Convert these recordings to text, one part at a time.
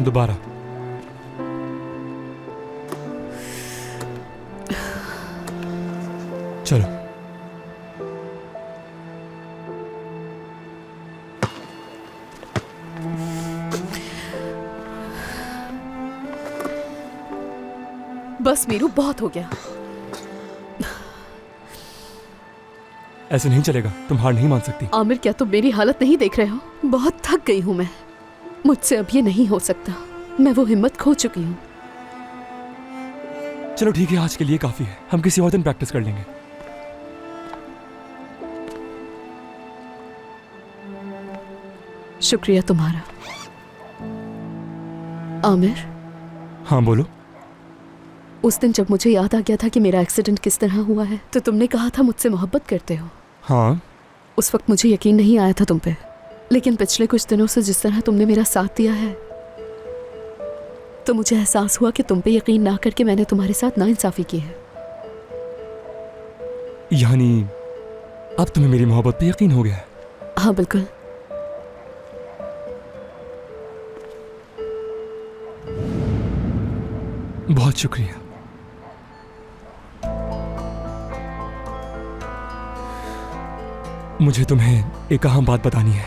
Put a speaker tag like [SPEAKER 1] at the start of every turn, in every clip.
[SPEAKER 1] दोबारा। चलो।
[SPEAKER 2] बस मीरू, बहुत हो गया।
[SPEAKER 1] ऐसे नहीं चलेगा, तुम हार नहीं मान सकती।
[SPEAKER 2] आमिर, क्या तुम मेरी हालत नहीं देख रहे हो? बहुत थक गई हूं मैं। मुझसे अब ये नहीं हो सकता। मैं वो हिम्मत खो चुकी हूँ।
[SPEAKER 1] चलो ठीक है, आज के लिए काफी है। हम किसी और दिन प्रैक्टिस कर लेंगे।
[SPEAKER 2] शुक्रिया तुम्हारा। आमिर।
[SPEAKER 1] हाँ बोलो।
[SPEAKER 2] उस दिन जब मुझे याद आ गया था कि मेरा एक्सीडेंट किस तरह हुआ है, तो तुमने कहा था मुझसे मोहब्बत करते हो।
[SPEAKER 1] हाँ।
[SPEAKER 2] उस वक्त मुझे यकीन नहीं आया था तुम पे, लेकिन पिछले कुछ दिनों से जिस तरह तुमने मेरा साथ दिया है, तो मुझे एहसास हुआ कि तुम पे यकीन ना करके मैंने तुम्हारे साथ नाइंसाफी की है।
[SPEAKER 1] यानी अब तुम्हें मेरी मोहब्बत पे यकीन हो गया है?
[SPEAKER 2] हाँ बिल्कुल।
[SPEAKER 1] बहुत शुक्रिया। मुझे तुम्हें एक अहम बात बतानी है।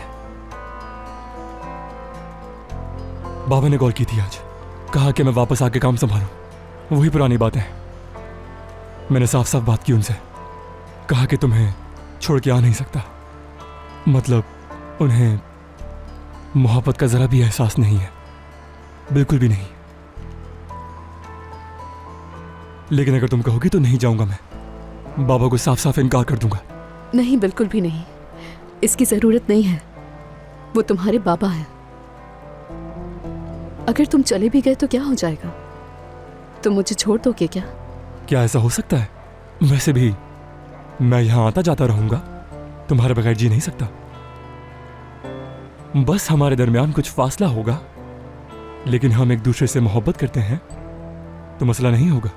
[SPEAKER 1] बाबा ने कॉल की थी आज, कहा कि मैं वापस आके काम संभालूं। वही पुरानी बात है। मैंने साफ साफ बात की उनसे, कहा कि तुम्हें छोड़ के आ नहीं सकता। मतलब उन्हें मोहब्बत का जरा भी एहसास नहीं है, बिल्कुल भी नहीं। लेकिन अगर तुम कहोगी तो नहीं जाऊंगा मैं। बाबा को साफ साफ इनकार कर दूंगा।
[SPEAKER 2] नहीं, बिल्कुल भी नहीं। इसकी जरूरत नहीं है। वो तुम्हारे बाबा हैं। अगर तुम चले भी गए तो क्या हो जाएगा? तुम मुझे छोड़ दोगे क्या?
[SPEAKER 1] क्या ऐसा हो सकता है? वैसे भी मैं यहां आता जाता रहूंगा, तुम्हारे बगैर जी नहीं सकता। बस हमारे दरमियान कुछ फासला होगा, लेकिन हम एक दूसरे से मोहब्बत करते हैं तो मसला नहीं होगा।